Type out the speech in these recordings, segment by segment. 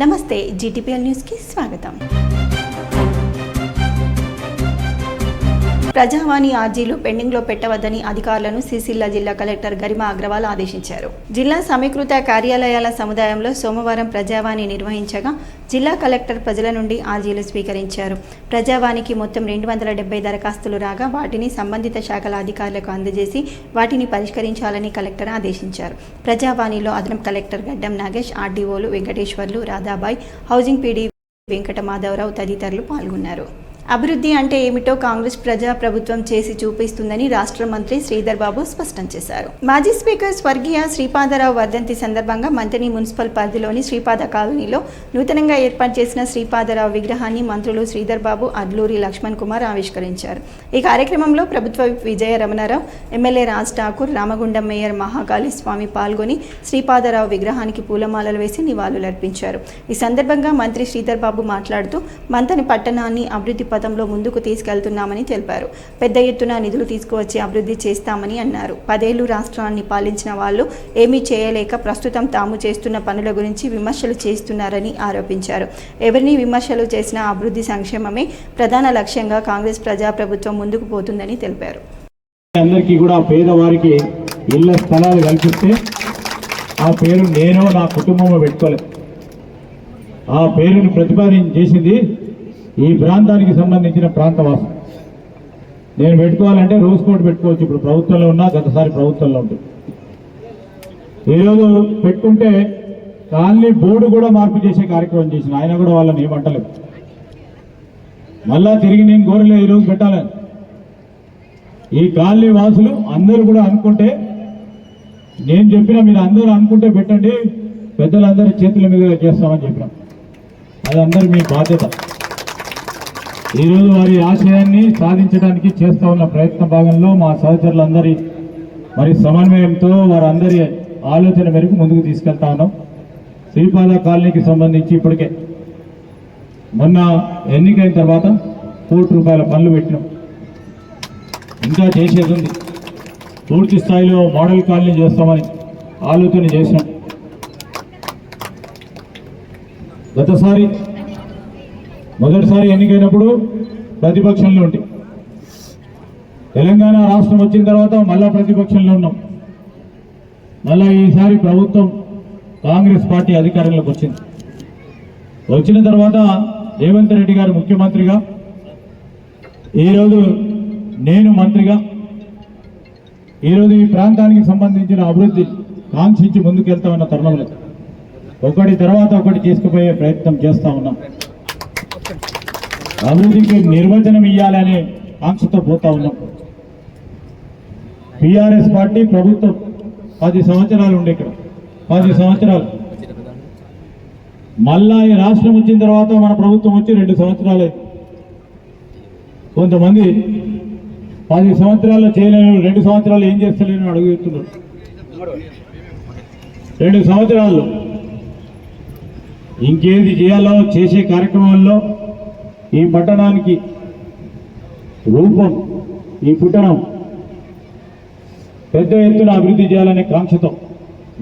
నమస్తే GTPL news కి స్వాగతం. ప్రజావాణి ఆర్జీలు పెండింగ్లో పెట్టవద్దని అధికారులను సిరిసిల్ల జిల్లా కలెక్టర్ గరిమా అగ్రవాల్ ఆదేశించారు. జిల్లా సమీకృత కార్యాలయాల సముదాయంలో సోమవారం ప్రజావాణి నిర్వహించగా జిల్లా కలెక్టర్ ప్రజల నుండి ఆర్జీలు స్వీకరించారు. ప్రజావాణికి మొత్తం 270 దరఖాస్తులు రాగా వాటిని సంబంధిత శాఖల అధికారులకు అందజేసి వాటిని పరిష్కరించాలని కలెక్టర్ ఆదేశించారు. ప్రజావాణిలో అదనపు కలెక్టర్ గడ్డం నాగేష్, ఆర్డీఓలు వెంకటేశ్వర్లు, రాధాబాయ్, హౌసింగ్ పీడీ వెంకట మాధవరావు తదితరులు పాల్గొన్నారు. అభివృద్ధి అంటే ఏమిటో కాంగ్రెస్ ప్రజాప్రభుత్వం చేసి చూపిస్తుందని రాష్ట్ర మంత్రి శ్రీధర్ బాబు స్పష్టం చేశారు. మాజీ స్పీకర్ స్వర్గీయ శ్రీపాదరావు వర్ధంతి సందర్భంగా మంత్రి మున్సిపల్ పరిధిలోని శ్రీపాద కాలనీలో నూతనంగా ఏర్పాటు చేసిన శ్రీపాదరావు విగ్రహాన్ని మంత్రులు శ్రీధర్ బాబు, అడ్లూరి లక్ష్మణ్ కుమార్ ఆవిష్కరించారు. ఈ కార్యక్రమంలో ప్రభుత్వ విజయ రమణారావు, ఎమ్మెల్యే రాజ్ ఠాకూర్, రామగుండం మేయర్ మహాకాళి స్వామి పాల్గొని శ్రీపాదరావు విగ్రహానికి పూలమాలలు వేసి నివాళులర్పించారు. ఈ సందర్భంగా మంత్రి శ్రీధర్ బాబు మాట్లాడుతూ మంతని పట్టణాన్ని అభివృద్ధి పథంలో ముందుకు తీసుకెళ్తున్నామని తెలిపారు. పెద్ద ఎత్తున నిధులు తీసుకువచ్చి అభివృద్ధి చేస్తామని అన్నారు. 10 ఏళ్లు రాష్ట్రాన్ని పాలించిన వాళ్ళు ఏమీ చేయలేక ప్రస్తుతం తాము చేస్తున్న పనుల గురించి విమర్శలు చేస్తున్నారని ఆరోపించారు. ఎవరిని విమర్శలు చేసినా అభివృద్ధి సంక్షేమమే ప్రధాన లక్ష్యంగా కాంగ్రెస్ ప్రజాప్రభుత్వం ముందుకు పోతుందని తెలిపారు. అందరికీ కూడా పేదవారికి ఇళ్ల స్థలాలు కల్పిస్తే ఆ పేరు నేను నా కుటుంబం పెట్టుకోలేదు. ఆ పేరును ప్రతిపాదన చేసింది ఈ ప్రాంతానికి సంబంధించిన ప్రాంతవాసం. నేను పెట్టుకోవాలంటే రోజు కోటి పెట్టుకోవచ్చు. ఇప్పుడు ప్రభుత్వంలో ఉన్నా, గతసారి ప్రభుత్వంలో ఉంటుంది. ఈరోజు పెట్టుకుంటే కాలనీ బోర్డు కూడా మార్పు చేసే కార్యక్రమం చేసిన ఆయన కూడా వాళ్ళని ఏమంటలేదు. మళ్ళా తిరిగి నేను కోరలే ఈరోజు పెట్టాలని. ఈ కాలనీ వాసులు అందరూ కూడా అనుకుంటే, నేను చెప్పిన మీరు అందరూ అనుకుంటే పెట్టండి, పెద్దలందరి చేతుల మీద చేస్తామని చెప్పిన. అది అందరూ మీ బాధ్యత. ఈరోజు వారి ఆశయాన్ని సాధించడానికి చేస్తూ ఉన్న ప్రయత్న భాగంలో మా సహచరులందరి సమన్వయంతో వారందరి ఆలోచన మేరకు ముందుకు తీసుకెళ్తా ఉన్నాం. శ్రీపాద కాలనీకి సంబంధించి ఇప్పటికే మొన్న ఎన్నికైన తర్వాత ₹1 కోటి పనులు పెట్టినాం. ఇంకా చేసేది ఉంది. పూర్తి స్థాయిలో మోడల్ కాలనీ చేస్తామని ఆలోచన చేసినాం. మొదటిసారి ఎన్నికైనప్పుడు ప్రతిపక్షంలో ఉండి, తెలంగాణ రాష్ట్రం వచ్చిన తర్వాత మళ్ళా ప్రతిపక్షంలో ఉన్నాం. మళ్ళా ఈసారి ప్రభుత్వం కాంగ్రెస్ పార్టీ అధికారంలోకి వచ్చిన తర్వాత రేవంత్ రెడ్డి గారు ముఖ్యమంత్రిగా, ఈరోజు నేను మంత్రిగా, ఈరోజు ఈ ప్రాంతానికి సంబంధించిన అభివృద్ధి కాంక్షించి ముందుకెళ్తామన్న తరుణంలో ఒకటి తర్వాత ఒకటి తీసుకుపోయే ప్రయత్నం చేస్తా ఉన్నాం. అభివృద్ధికి నిర్వచనం ఇవ్వాలనే ఆంక్షతో పోతా ఉన్నాం. టీఆర్ఎస్ పార్టీ ప్రభుత్వం 10 సంవత్సరాలు ఉండే ఇక్కడ, 10 సంవత్సరాలు. మళ్ళా ఈ రాష్ట్రం వచ్చిన తర్వాత మన ప్రభుత్వం వచ్చి 2 సంవత్సరాలు. కొంతమంది 10 సంవత్సరాల్లో చేయలేను, 2 సంవత్సరాలు ఏం చేస్తలేను అడుగుతున్నారు. 2 సంవత్సరాల్లో ఇంకేది చేయాలో చేసే కార్యక్రమాల్లో ఈ పట్టణానికి రూపం, ఈ పట్టణం పెద్ద ఎత్తున అభివృద్ధి చేయాలనే కాంక్షతో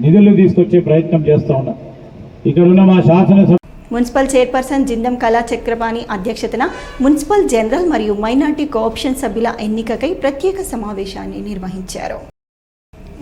నిధులు తీసుకొచ్చే ప్రయత్నం చేస్తూ ఉన్నాం. ఇక్కడున్న మా శాసనసభ మున్సిపల్ చైర్పర్సన్ జిందం కళా చక్రపాణి అధ్యక్షతన మున్సిపల్ జనరల్ మరియు మైనార్టీ కోఆప్షన్ సభ్యుల ఎన్నికకై ప్రత్యేక సమావేశాన్ని నిర్వహించారు.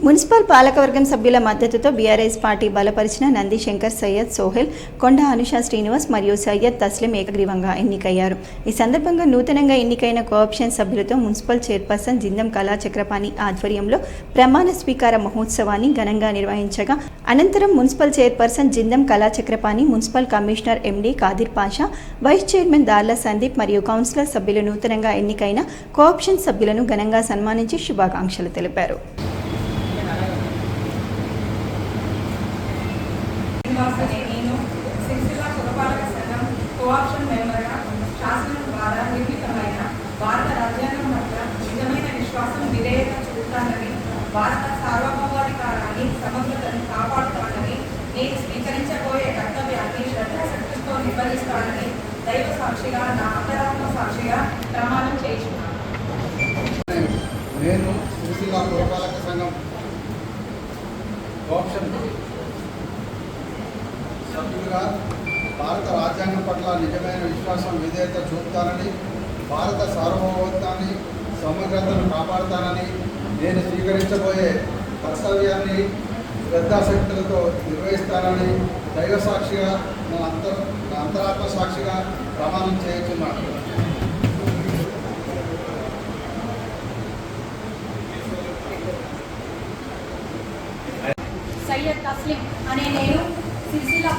మున్సిపల్ పాలకవర్గం సభ్యుల మద్దతుతో బీఆర్ఎస్ పార్టీ బలపరిచిన నంది శంకర్, సయ్యద్ సోహెల్, కొండ అనుష శ్రీనివాస్ మరియు సయ్యద్ తస్లిం ఏకగ్రీవంగా ఎన్నికయ్యారు. ఈ సందర్భంగా నూతనంగా ఎన్నికైన కోఆప్షన్ సభ్యులతో మున్సిపల్ చైర్పర్సన్ జిందం కళా చక్రపాణి ఆధ్వర్యంలో ప్రమాణ స్వీకార మహోత్సవాన్ని ఘనంగా నిర్వహించగా అనంతరం municipal chairperson Jindam Kala Chakrapani, municipal commissioner MD Khadir Pasha, vice chairman Darla Sandeep మరియు కౌన్సిలర్ సభ్యులు నూతనంగా ఎన్నికైన కోఆప్షన్ సభ్యులను ఘనంగా సన్మానించి శుభాకాంక్షలు తెలిపారు. నేను సిరిసిల్ల పురపాలక సంఘం కోఆప్షన్ మెంబర్గా శాసనం ద్వారా నిర్మితమైన భారత రాజ్యాంగం పట్ల నిజమైన విశ్వాసం, విధేయత చూపుతానని, భారత సార్వభౌమాధికారాన్ని, సమగ్రతను కాపాడుతానని, నేను స్వీకరించబోయే కర్తవ్యాన్ని శ్రద్ధాశక్తితో నిర్వహిస్తానని దైవ సాక్షిగా, నా అంతరాత్మ సాక్షిగా ప్రమాణం చేయించున్నాను. నేను సిరిసిల్ల పురపాలక సంఘం కోఆప్షన్ సభ్యులుగా భారత రాజ్యాంగం పట్ల నిజమైన విశ్వాసం విధేయత చూపుతానని, భారత సార్వభౌమత్వాన్ని సమగ్రతను కాపాడుతానని, నేను స్వీకరించబోయే కర్తవ్యాన్ని శ్రద్ధాశక్తులతో నిర్వహిస్తానని దైవ సాక్షిగా నా అంతరాత్మ సాక్షిగా ప్రమాణం చేయుచున్నాను. సయ్యద్ తస్లీం అనే నేను సిరిసిల్ల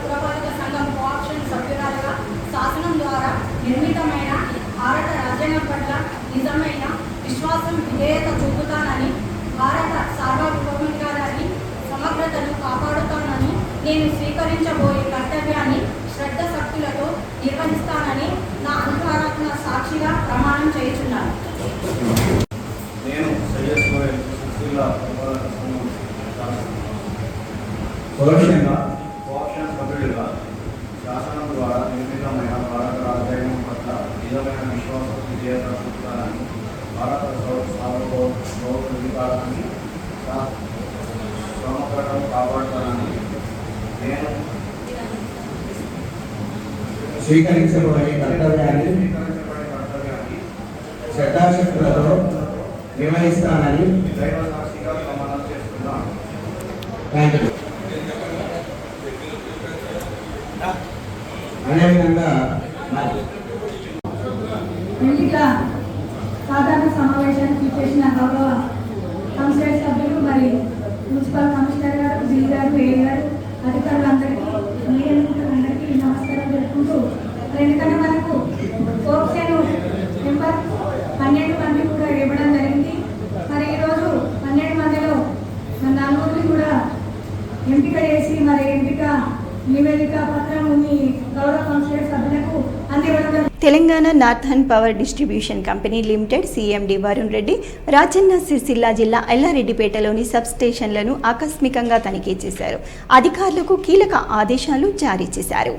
పురపాలక సంఘం కోఆప్షన్ సభ్యురాలుగా శాసనం ద్వారా నిర్మితమైన భారత రాజ్యాంగం పట్ల నిజమైన విశ్వాసం విధేయత చూపుతానని, భారత సార్వభౌమాధికారాన్ని సమగ్రతను కాపాడుతానని, నేను స్వీకరించబోయే కర్తవ్యాన్ని శ్రద్ధశక్తులతో నిర్వహిస్తానని నా అంతరాత్మ సాక్షిగా ప్రమాణం చేయుచున్నాను. నేను సయ్యద్ సోహెల్ సిరిసిల్ల పురపాలక సంఘం పరోక్షంగా కోఆప్షన్ సభ్యుడిగా శాసనం ద్వారా నిర్మితమైన భారత రాజ్యాంగం పట్ల నిజమైన విశ్వాసం విధేయత చూపుతానని, భారత సార్వభౌమాధికారాన్ని సమగ్రతను కాపాడుతానని, నేను స్వీకరించబోయే కర్తవ్యాన్ని శ్రద్ధాశక్తులతో నిర్వహిస్తానని దైవ సాక్షిగా ప్రమాణం చేస్తున్నాను. అదేవిధంగా ఎన్నిక సాధారణ సమావేశానికి చేసిన గౌరవ కౌన్సిలర్ సభ్యులు మరియు మున్సిపల్ కమిషనర్ గారు, జీ గారు, ఏ గారు, అధికారులందరికీ, మీడియా మిత్రులందరికీ నమస్కారం తెలుపుకుంటూ, ఎందుకంటే మనకు కోర్సేను నెంబర్ 12 మంది కూడా ఇవ్వడం జరిగింది. మరి ఈరోజు 12 మందిలో మన నలుగురిని కూడా ఎంపిక చేసి మరి ఎంపిక నివేదిక పత్రం మీ గౌరవ కౌన్సిలర్ సభ్యులకు అందివ్వడం. Telangana northern power distribution company limited CMD Varun Reddy Rajanna Sircilla జిల్లా ఎల్లారెడ్డిపేటలోని సబ్ స్టేషన్లను ఆకస్మికంగా తనిఖీ చేశారు. అధికారులకు కీలక ఆదేశాలు జారీ చేశారు.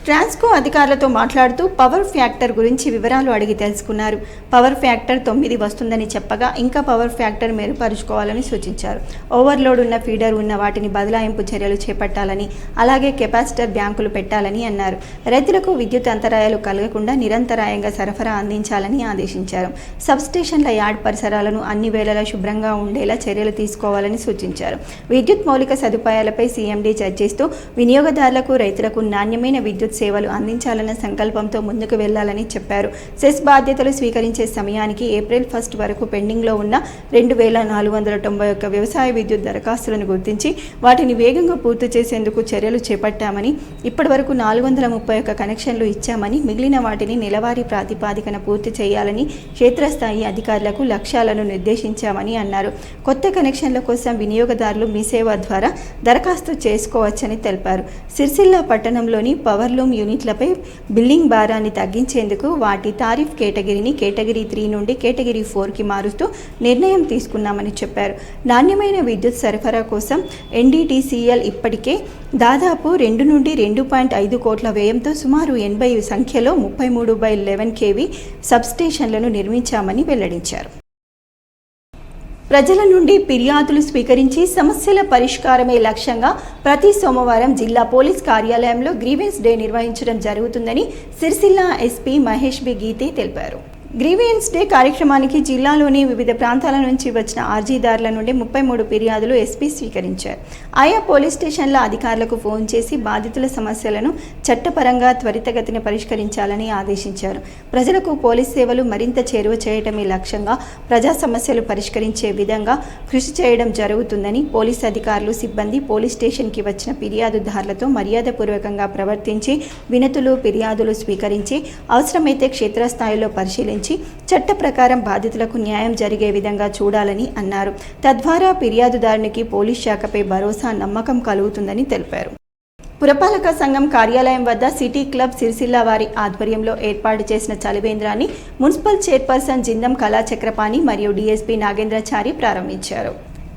ట్రాన్స్కో అధికారులతో మాట్లాడుతూ పవర్ ఫ్యాక్టర్ గురించి వివరాలు అడిగి తెలుసుకున్నారు. పవర్ ఫ్యాక్టర్ 9 వస్తుందని చెప్పగా ఇంకా పవర్ ఫ్యాక్టర్ మెరుగుపరుచుకోవాలని సూచించారు. ఓవర్లోడ్ ఉన్న ఫీడర్ ఉన్న వాటిని బదలాయింపు చర్యలు చేపట్టాలని, అలాగే కెపాసిటర్ బ్యాంకులు పెట్టాలని అన్నారు. రైతులకు విద్యుత్ అంతరాయాలు కలగకుండా నిరంతరాయంగా సరఫరా అందించాలని ఆదేశించారు. సబ్స్టేషన్ల యార్డ్ పరిసరాలను అన్ని వేళలా శుభ్రంగా ఉండేలా చర్యలు తీసుకోవాలని సూచించారు. విద్యుత్ మౌలిక సదుపాయాలపై సీఎండీ చర్చిస్తూ వినియోగదారులకు, రైతులకు నాణ్యమైన విద్యుత్ సేవలు అందించాలన్న సంకల్పంతో ముందుకు వెళ్లాలని చెప్పారు. సెస్ బాధ్యతలు స్వీకరించే సమయానికి ఏప్రిల్ 1 వరకు పెండింగ్లో ఉన్న 2491 వ్యవసాయ విద్యుత్ దరఖాస్తులను గుర్తించి వాటిని వేగంగా పూర్తి చేసేందుకు చర్యలు చేపట్టామని, ఇప్పటి వరకు 431 కనెక్షన్లు ఇచ్చామని, మిగిలిన వాటిని నెలవారీ ప్రాతిపాదికన పూర్తి చేయాలని క్షేత్రస్థాయి అధికారులకు లక్ష్యాలను నిర్దేశించామని అన్నారు. కొత్త కనెక్షన్ల కోసం వినియోగదారులు మీ సేవ ద్వారా దరఖాస్తు చేసుకోవచ్చని తెలిపారు. సిరిసిల్ల పట్టణంలోని పవర్ లూమ్ యూనిట్లపై బిల్లింగ్ భారాన్ని తగ్గించేందుకు వాటి తారీఫ్ కేటగిరీని కేటగిరీ 3 నుండి కేటగిరీ 4కి మారుస్తూ నిర్ణయం తీసుకున్నామని చెప్పారు. నాణ్యమైన విద్యుత్ సరఫరా కోసం ఎన్డీటీసీఎల్ ఇప్పటికే దాదాపు 2 నుండి 2.5 కోట్ల వ్యయంతో సుమారు 80 సంఖ్యలో 33/11 kV సబ్స్టేషన్లను నిర్మించామని వెల్లడించారు. ప్రజల నుండి ఫిర్యాదులు స్వీకరించి సమస్యల పరిష్కారమే లక్ష్యంగా ప్రతి సోమవారం జిల్లా పోలీస్ కార్యాలయంలో గ్రీవెన్స్ డే నిర్వహించడం జరుగుతుందని సిరిసిల్ల ఎస్పీ మహేష్ బి గీతే తెలిపారు. గ్రీవెన్స్ డే కార్యక్రమానికి జిల్లాలోని వివిధ ప్రాంతాల నుంచి వచ్చిన అర్జీదారుల నుండి 33 ఫిర్యాదులు ఎస్పీ స్వీకరించారు. ఆయా పోలీస్ స్టేషన్ల అధికారులకు ఫోన్ చేసి బాధితుల సమస్యలను చట్టపరంగా త్వరితగతిన పరిష్కరించాలని ఆదేశించారు. ప్రజలకు పోలీస్ సేవలు మరింత చేరువ చేయడమే లక్ష్యంగా ప్రజా సమస్యలు పరిష్కరించే విధంగా కృషి చేయడం జరుగుతుందని పోలీస్ అధికారులు, సిబ్బంది పోలీస్ స్టేషన్కి వచ్చిన ఫిర్యాదుదారులతో మర్యాదపూర్వకంగా ప్రవర్తించి వినతులు, ఫిర్యాదులు స్వీకరించి అవసరమైతే క్షేత్రస్థాయిలో పరిశీలించి చట్ట ప్రకారం బాధితులకు న్యాయం జరిగే విధంగా చూడాలని అన్నారు. తద్వారా ఫిర్యాదుదారునికి పోలీస్ శాఖపై భరోసా, నమ్మకం కలుగుతుందని తెలిపారు. పురపాలక సంఘం కార్యాలయం వద్ద సిటీ క్లబ్ సిరిసిల్ల వారి ఆధ్వర్యంలో ఏర్పాటు చేసిన చలివేంద్రాన్ని మున్సిపల్ చైర్పర్సన్ జిందం కళాచక్రపాణి మరియు డీఎస్పీ నాగేంద్రచారి ప్రారంభించారు.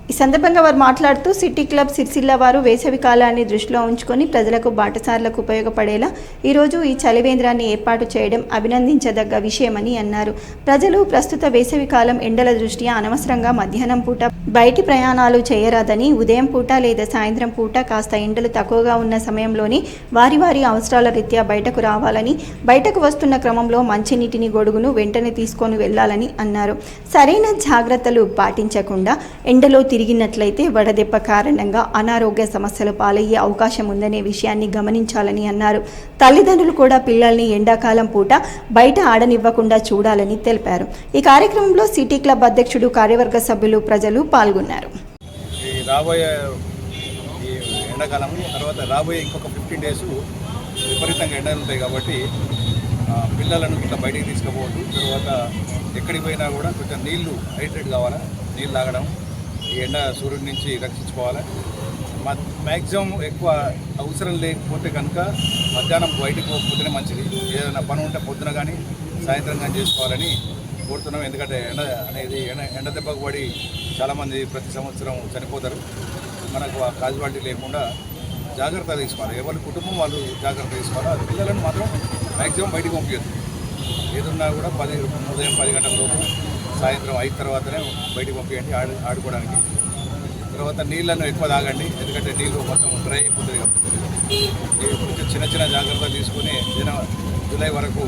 ఈ సందర్భంగా వారు మాట్లాడుతూ సిటీ క్లబ్ సిరిసిల్ల వారు వేసవి కాలాన్ని దృష్టిలో ఉంచుకొని ప్రజలకు బాటసార్లకు ఉపయోగపడేలా ఈరోజు ఈ చలివేంద్రాన్ని ఏర్పాటు చేయడం అభినందించదగ్గ విషయమని అన్నారు. ప్రజలు ప్రస్తుత వేసవి కాలం ఎండల దృష్ట్యా అనవసరంగా మధ్యాహ్నం పూట బయటి ప్రయాణాలు చేయరాదని, ఉదయం పూట లేదా సాయంత్రం పూట కాస్త ఎండలు తక్కువగా ఉన్న సమయంలోనే వారి వారి అవసరాల రీత్యా బయటకు రావాలని, బయటకు వస్తున్న క్రమంలో మంచినీటిని గొడుగును వెంటనే తీసుకొని వెళ్లాలని అన్నారు. సరైన జాగ్రత్తలు పాటించకుండా ఎండలో తిరిగినట్లయితే వడదెబ్బ కారణంగా అనారోగ్య సమస్యలు పాలయ్యే అవకాశం ఉందనే విషయాన్ని గమనించాలని అన్నారు. తల్లిదండ్రులు కూడా పిల్లల్ని ఎండాకాలం పూట బయట ఆడనివ్వకుండా చూడాలని తెలిపారు. ఈ కార్యక్రమంలో సిటీ క్లబ్ అధ్యక్షుడు, కార్యవర్గ సభ్యులు, ప్రజలు పాల్గొన్నారు. రాబోయే ఈ ఎండాకాలం తర్వాత రాబోయే ఇంకొక 15 డేస్ విపరీతంగా ఎండలు ఉంటాయి కాబట్టి పిల్లలను ఇట్లా బయటికి తీసుకుపోవద్దు. తర్వాత ఎక్కడికి పోయినా కూడా కొంచెం నీళ్లు హైడ్రేట్ కావాలా, నీళ్ళు తాగడం, ఈ ఎండ సూర్యుడి నుంచి రక్షించుకోవాలి. మ్యాక్సిమం ఎక్కువ అవసరం లేకపోతే కనుక మధ్యాహ్నం బయటికి పోకపోతేనే మంచిది. ఏదైనా పని ఉంటే పొద్దున కానీ సాయంత్రం కానీ చేసుకోవాలని కోరుతున్నాం. ఎందుకంటే ఎండ దెబ్బకు పడి చాలామంది ప్రతి సంవత్సరం చనిపోతారు. మనకు ఆ కాజువాలిటీ లేకుండా జాగ్రత్త తీసుకోవాలి. ఎవరి కుటుంబం వాళ్ళు జాగ్రత్త తీసుకోవాలి. అది పిల్లలను మాత్రం మ్యాక్సిమం బయటికి పంపించదు. ఏదున్నా కూడా ఉదయం 10 గంటల లోపు, సాయంత్రం 5 తర్వాతనే బయటికి పంపించండి ఆడుకోవడానికి. తర్వాత నీళ్ళను ఎక్కువ తాగండి, ఎందుకంటే నీళ్ళు మొత్తం డ్రై అయిపోతుంది కాబట్టి. కొంచెం చిన్న చిన్న జాగ్రత్తలు తీసుకుని జూలై వరకు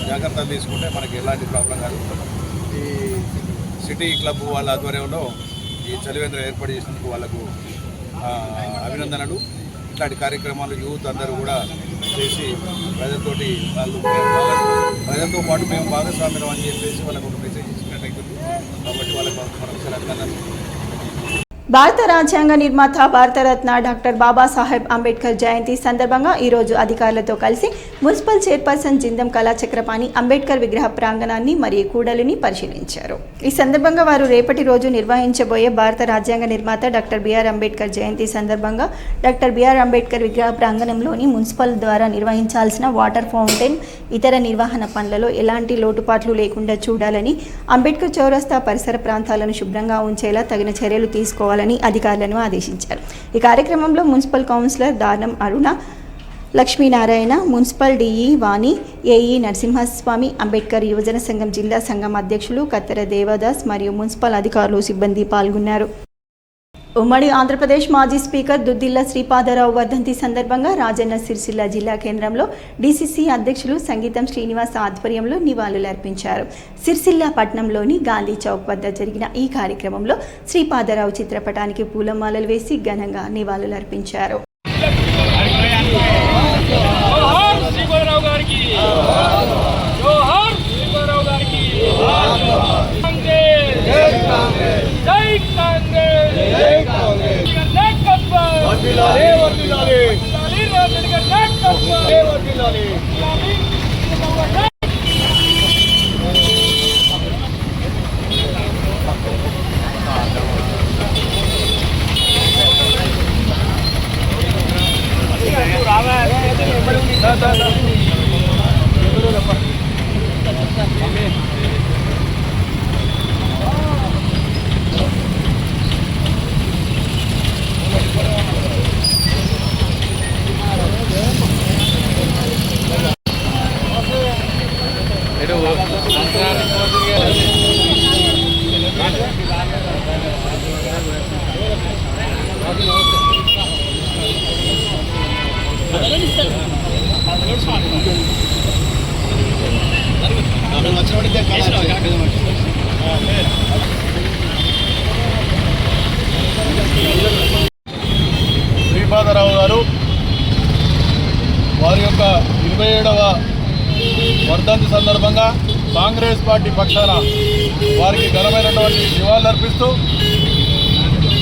జాగ్రత్తలు తీసుకుంటే మనకి ఎలాంటి ప్రాబ్లం కాదు. ఈ సిటీ క్లబ్ వాళ్ళ ఆధ్వర్యంలో ఈ చలివేంద్రం ఏర్పాటు చేసినందుకు వాళ్ళకు అభినందనలు. ఇట్లాంటి కార్యక్రమాలు యూత్ అందరూ కూడా చేసి ప్రజలతో పాటు మేము భాగస్వామ్యం అని చెప్పేసి వాళ్ళకు ఒక మెసేజ్ ఇచ్చినట్టయితుంది. కాబట్టి వాళ్ళకు మరొకసారి అభినందనలు. భారత రాజ్యాంగ నిర్మాత, భారతరత్న డాక్టర్ బాబాసాహెబ్ అంబేద్కర్ జయంతి సందర్భంగా ఈరోజు అధికారులతో కలిసి మున్సిపల్ చైర్పర్సన్ జిందం కళాచక్రపాణి అంబేద్కర్ విగ్రహ ప్రాంగణాన్ని మరియు కూడలిని పరిశీలించారు. ఈ సందర్భంగా వారు రేపటి రోజు నిర్వహించబోయే భారత రాజ్యాంగ నిర్మాత డాక్టర్ బిఆర్ అంబేద్కర్ జయంతి సందర్భంగా డాక్టర్ బిఆర్ అంబేద్కర్ విగ్రహ ప్రాంగణంలోని మున్సిపల్ ద్వారా నిర్వహించాల్సిన వాటర్ ఫౌంటైన్, ఇతర నిర్వహణ పనులలో ఎలాంటి లోటుపాట్లు లేకుండా చూడాలని, అంబేద్కర్ చౌరస్తా పరిసర ప్రాంతాలను శుభ్రంగా ఉంచేలా తగిన చర్యలు తీసుకోవాలని అధికారులను ఆదేశించారు. ఈ కార్యక్రమంలో మున్సిపల్ కౌన్సిలర్ దానం అరుణ, లక్ష్మీనారాయణ, మున్సిపల్ డిఈ వాణి, ఏఈ నరసింహస్వామి, అంబేద్కర్ యువజన సంఘం జిల్లా సంఘం అధ్యక్షులు కత్తెర దేవదాస్ మరియు మున్సిపల్ అధికారులు, సిబ్బంది పాల్గొన్నారు. ఉమ్మడి ఆంధ్రప్రదేశ్ మాజీ స్పీకర్ దుద్దిల్ల శ్రీపాదరావు వర్ధంతి సందర్భంగా రాజన్న సిరిసిల్ల జిల్లా కేంద్రంలో డీసీసీ అధ్యక్షులు సంగీతం శ్రీనివాస్ ఆధ్వర్యంలో నివాళులర్పించారు. సిరిసిల్ల పట్టణంలోని గాంధీ చౌక్ వద్ద జరిగిన ఈ కార్యక్రమంలో శ్రీపాదరావు చిత్రపటానికి పూలమాలలు వేసి ఘనంగా నివాళులర్పించారు. శ్రీపాదరావు గారు వారి యొక్క 27వ వర్ధంతి సందర్భంగా కాంగ్రెస్ పార్టీ పక్షాన వారికి ఘనమైనటువంటి నివాళులర్పిస్తూ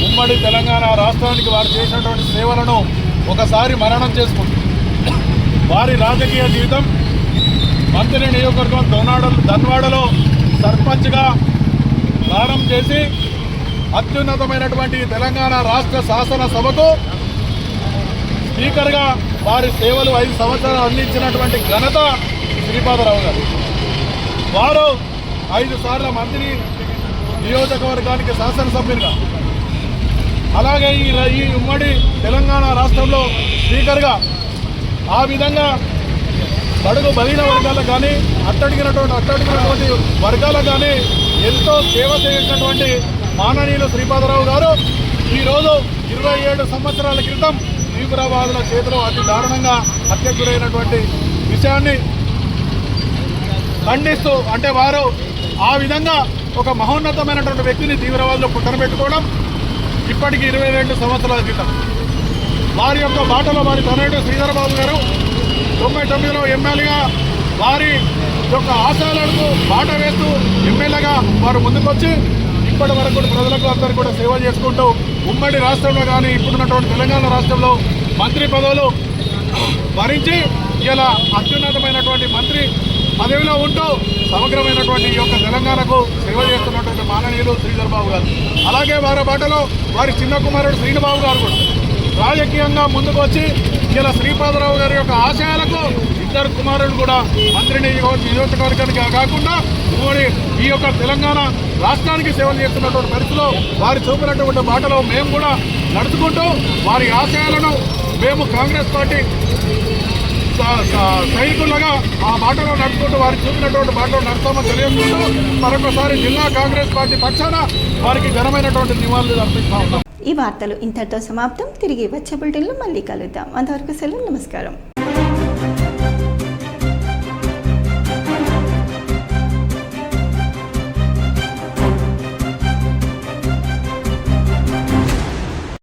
ఉమ్మడి తెలంగాణ రాష్ట్రానికి వారు చేసినటువంటి సేవలను ఒకసారి మననం చేసుకుంటూ వారి రాజకీయ జీవితం మంత్రి నియోజకవర్గం ధన్వాడలో సర్పంచ్గా ప్రారంభం చేసి అత్యున్నతమైనటువంటి తెలంగాణ రాష్ట్ర శాసనసభకు స్పీకర్గా వారి సేవలు 5 సంవత్సరాలు అందించినటువంటి ఘనత శ్రీపాదరావు గారు. వారు 5 సార్లు మంత్రి నియోజకవర్గానికి శాసనసభ్యులుగా అలాగే ఈ ఉమ్మడి తెలంగాణ రాష్ట్రంలో స్పీకర్గా ఆ విధంగా బడుగు బలహీన వర్గాలకు కానీ అట్టడిగినటువంటి వర్గాలకు కానీ ఎంతో సేవ చేసినటువంటి మాననీయులు శ్రీపాదరావు గారు ఈరోజు 27 సంవత్సరాల క్రితం తీవ్రవాదుల చేతిలో అతి దారుణంగా హత్యకు గురైనటువంటి విషయాన్ని ఖండిస్తూ, అంటే వారు ఆ విధంగా ఒక మహోన్నతమైనటువంటి వ్యక్తిని తీవ్రవాదులు పుట్టనబెట్టుకోవడం ఇప్పటికి 22 సంవత్సరాల క్రితం. వారి యొక్క బాటలో వారి తనయుడు శ్రీధర్ బాబు గారు 99లో ఎమ్మెల్యేగా వారి యొక్క ఆశయాలకు బాట వేస్తూ ఎమ్మెల్యేగా వారు ముందుకొచ్చి ఇప్పటి వరకు ప్రజలకు అందరికీ కూడా సేవ చేసుకుంటూ ఉమ్మడి రాష్ట్రంలో కానీ ఇప్పుడున్నటువంటి తెలంగాణ రాష్ట్రంలో మంత్రి పదవులు భరించి ఇలా అత్యున్నతమైనటువంటి మంత్రి పదవిలో ఉంటూ సమగ్రమైనటువంటి ఈ యొక్క తెలంగాణకు సేవ చేస్తున్నటువంటి మాననీయులు శ్రీధర్ బాబు గారు. అలాగే వారి బాటలో వారి చిన్న కుమారుడు శ్రీనిబాబు గారు కూడా రాజకీయంగా ముందుకు వచ్చి ఇలా శ్రీపాదరావు గారి యొక్క ఆశయాలకు ఇద్దరు కుమారులు కూడా మంత్రి నియోజకవర్గానికి కాకుండా ఈ యొక్క తెలంగాణ రాష్ట్రానికి సేవలు చేస్తున్నటువంటి పరిస్థితిలో వారు చూపినటువంటి బాటలో మేము కూడా నడుచుకుంటూ వారి ఆశయాలను మేము కాంగ్రెస్ పార్టీ సైనికులుగా ఆ బాటలో నడుచుకుంటూ వారికి చూపినటువంటి బాటలో నడుస్తామని తెలియజేస్తూ మరొకసారి జిల్లా కాంగ్రెస్ పార్టీ పక్షాన వారికి ఘనమైనటువంటి నివాళులు అర్పిస్తా ఉన్నాం. ఈ వార్తలు ఇంతటితో సమాప్తం. తిరిగి వచ్చే బులెటిన్లో మళ్ళీ కలుద్దాం. అంతవరకు సెలవు. నమస్కారం.